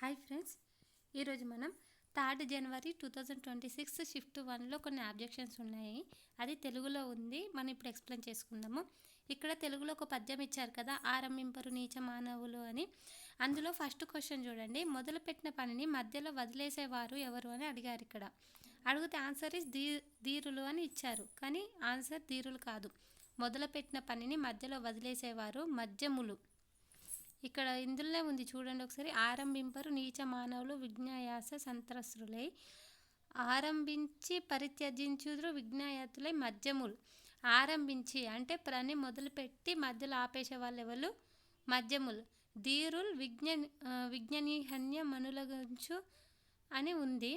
Hi friends, ఈరోజు మనం 3 జనవరి 2026 shift 1లో కొన్ని ఆబ్జెక్షన్స్ ఉన్నాయి. అది తెలుగులో ఉంది. మనం ఇప్పుడు ఎక్స్ప్లెయిన్ చేసుకుందాము. ఇక్కడ తెలుగులో ఒక పద్యం ఇచ్చారు కదా, ఆరంభింపరు నీచ మానవులు అని. అందులో ఫస్ట్ క్వశ్చన్ చూడండి. మొదలుపెట్టిన పనిని మధ్యలో వదిలేసేవారు ఎవరు అని అడిగారు. ఇక్కడ అడిగితే ఆన్సర్ ఇస్ ధీరులు అని ఇచ్చారు, కానీ ఆన్సర్ ధీరులు కాదు. మొదలుపెట్టిన పనిని మధ్యలో వదిలేసేవారు మధ్యములు. ఇక్కడ ఇందులోనే ఉంది చూడండి ఒకసారి. ఆరంభింపరు నీచ మానవులు విజ్ఞాయాస సంత్రస్తులై, ఆరంభించి పరిత్యజించుదురు విజ్ఞాయతులై మధ్యములు. ఆరంభించి అంటే పని మొదలుపెట్టి మధ్యలో ఆపేసే వాళ్ళు ఎవరు? మధ్యములు. ధీరుల్ విజ్ఞనీహన్య మనులగుంచు అని ఉంది,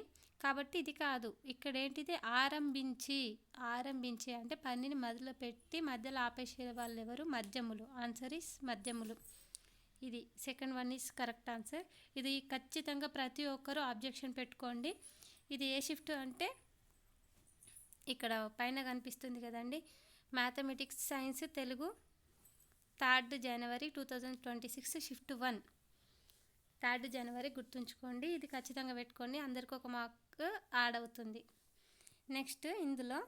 కాబట్టి ఇది కాదు. ఇక్కడ ఏంటిది? ఆరంభించి అంటే పనిని మొదలుపెట్టి మధ్యలో ఆపేసే వాళ్ళు ఎవరు? మధ్యములు. ఆన్సర్ ఇస్ మధ్యములు. ఇది second one is correct answer. ఇది ఖచ్చితంగా ప్రతి ఒక్కరూ ఆబ్జెక్షన్ పెట్టుకోండి. ఇది ఏ షిఫ్ట్ అంటే ఇక్కడ పైన కనిపిస్తుంది కదండి, మ్యాథమెటిక్స్ సైన్స్ తెలుగు 3 జనవరి 2026 షిఫ్ట్ 1. 3 జనవరి గుర్తుంచుకోండి. ఇది ఖచ్చితంగా పెట్టుకోండి, అందరికీ ఒక మార్క్ యాడ్ అవుతుంది. నెక్స్ట్ ఇందులో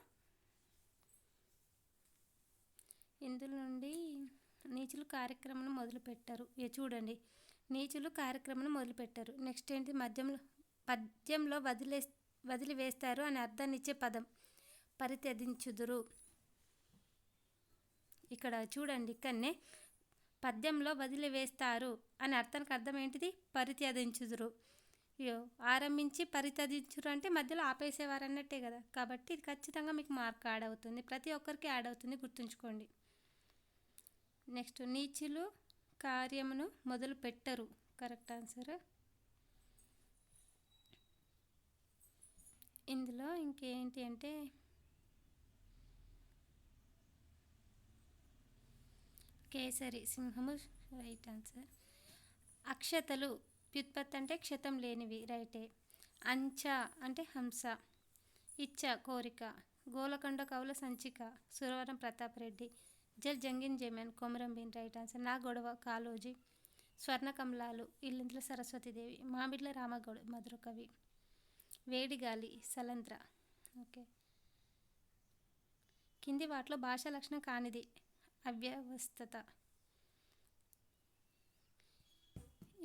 నుండి నీచులు కార్యక్రమం మొదలుపెట్టారు. చూడండి, నీచులు కార్యక్రమం మొదలుపెట్టారు. నెక్స్ట్ ఏంటి? పద్యంలో వదిలివేస్తారు అని అర్థాన్ని ఇచ్చే పదం పరిత్యజించుదురు. ఇక్కడ చూడండి, ఇక్కడనే పద్యంలో వదిలివేస్తారు అని అర్థానికి అర్థం ఏంటిది? పరిత్యజించుదురు. ఆరంభించి పరిత్యజించురు అంటే మధ్యలో ఆపేసేవారు అన్నట్టే కదా, కాబట్టి ఇది ఖచ్చితంగా మీకు మార్క్ యాడ్ అవుతుంది. ప్రతి ఒక్కరికి యాడ్ అవుతుంది, గుర్తుంచుకోండి. నెక్స్ట్ నీచులు కార్యమును మొదలు పెట్టరు. Correct answer. ఇందులో ఇంకేంటి అంటే కేసరి సింహము, రైట్ ఆన్సర్. అక్షతలు వ్యుత్పత్తి అంటే క్షతం లేనివి, రైటే. అంచ అంటే హంస. ఇచ్చ కోరిక. గోలకొండ కవుల సంచిక సురవరం ప్రతాప్ రెడ్డి. జల్ జంగిన్ జమన్ కొమరం భీం, రైట్ ఆన్సర్. నా గొడవ కాలోజీ. స్వర్ణ కమలాలు ఇల్లందుల సరస్వతీదేవి. మామిడ్ల రామగౌడ్ మధుర కవి. వేడిగాలి సలంద్ర. ఓకే. కింది వాటిలో భాషా లక్షణం కానిది అవ్యవస్థత.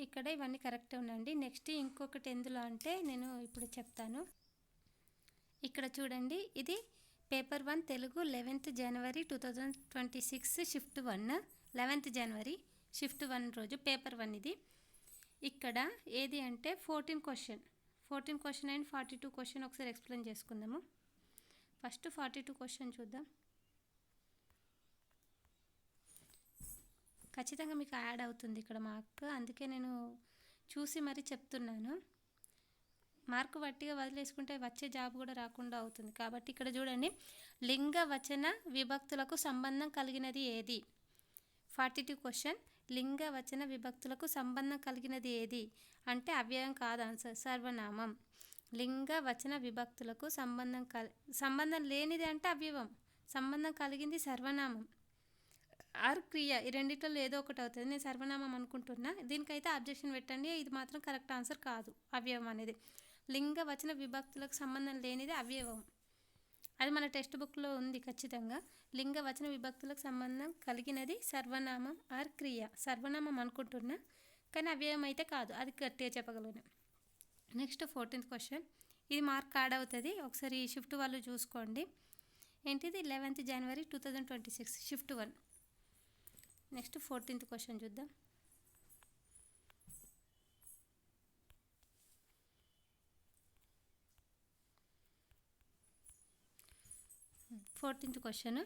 ఇక్కడ ఇవన్నీ కరెక్ట్ ఉండండి. నెక్స్ట్ ఇంకొకటి ఎందులో అంటే నేను ఇప్పుడు చెప్తాను. ఇక్కడ చూడండి, ఇది పేపర్ 1 తెలుగు 11th జనవరి 2026 షిఫ్ట్ 1. 11th జనవరి షిఫ్ట్ 1 రోజు పేపర్ 1 ఇది. ఇక్కడ ఏది అంటే 14 క్వశ్చన్ అండ్ 42 క్వశ్చన్ ఒకసారి ఎక్స్ప్లెయిన్ చేసుకుందాము. ఫస్ట్ 42 క్వశ్చన్ చూద్దాం. ఖచ్చితంగా మీకు యాడ్ అవుతుంది ఇక్కడ మార్క్, అందుకే నేను చూసి మరీ చెప్తున్నాను. మార్కు వట్టిగా వదిలేసుకుంటే వచ్చే జాబ్ కూడా రాకుండా అవుతుంది. కాబట్టి ఇక్కడ చూడండి, లింగ వచన విభక్తులకు సంబంధం కలిగినది ఏది? 42 క్వశ్చన్. లింగ వచన విభక్తులకు సంబంధం కలిగినది ఏది అంటే అవ్యయం కాదు, ఆన్సర్ సర్వనామం. లింగ వచన విభక్తులకు సంబంధం లేనిది అంటే అవ్యయం, సంబంధం కలిగింది సర్వనామం. ఆర్ క్రియ, ఈ రెండిట్లో ఏదో ఒకటి అవుతుంది. నేను సర్వనామం అనుకుంటున్నా, దీనికైతే అబ్జెక్షన్ పెట్టండి. ఇది మాత్రం కరెక్ట్ ఆన్సర్ కాదు. అవ్యయం అనేది లింగ వచన విభక్తులకు సంబంధం లేనిది అవ్యయం. అది మన టెక్స్ట్ బుక్లో ఉంది ఖచ్చితంగా. లింగ వచన విభక్తులకు సంబంధం కలిగినది సర్వనామం ఆర్ క్రియ. సర్వనామం అనుకుంటున్నా, కానీ అవ్యయం అయితే కాదు, అది గట్టిగా చెప్పగలను. Next 14th question. ఇది మార్క్ యాడ్ అవుతుంది, ఒకసారి ఈ షిఫ్ట్ వాళ్ళు చూసుకోండి. ఏంటిది? 11th జనవరి 2026 షిఫ్ట్ 1. నెక్స్ట్ 14th క్వశ్చన్ చూద్దాం. 14th question.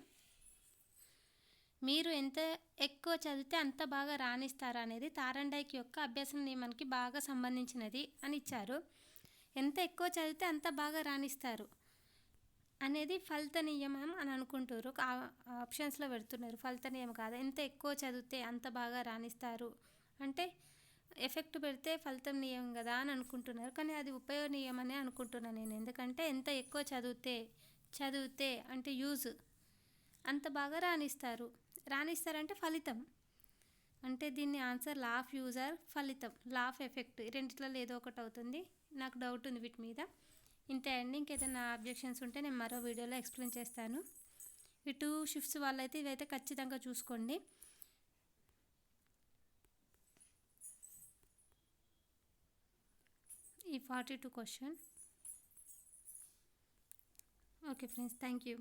మీరు ఎంత ఎక్కువ చదివితే అంత బాగా రాణిస్తారు అనేది తారండైక్ యొక్క అభ్యాస నియమానికి బాగా సంబంధించినది అని ఇచ్చారు. ఎంత ఎక్కువ చదివితే అంత బాగా రాణిస్తారు అనేది ఫలిత నియమం అని అనుకుంటారు. ఆప్షన్స్లో పెడుతున్నారు, ఫలిత నియమం కాదు. ఎంత ఎక్కువ చదివితే అంత బాగా రాణిస్తారు అంటే ఎఫెక్ట్ పెడితే ఫలితం నియమం కదా అని అనుకుంటున్నారు, కానీ అది ఉపయోగ నియమం అనే అనుకుంటున్నాను నేను. ఎందుకంటే ఎంత ఎక్కువ చదివితే అంటే యూజ్, అంత బాగా రాణిస్తారంటే ఫలితం. అంటే దీన్ని ఆన్సర్ లా ఆఫ్ యూజర్, ఫలితం లా ఆఫ్ ఎఫెక్ట్, రెండిట్లలో ఏదో ఒకటి అవుతుంది. నాకు డౌట్ ఉంది వీటి మీద. ఇంతే అండి. ఇంకేదైనా అబ్జెక్షన్స్ ఉంటే నేను మరో వీడియోలో ఎక్స్ప్లెయిన్ చేస్తాను. ఈ 2 షిఫ్ట్స్ వాళ్ళైతే ఇవైతే ఖచ్చితంగా చూసుకోండి. ఈ 42 question. Okay friends, thank you.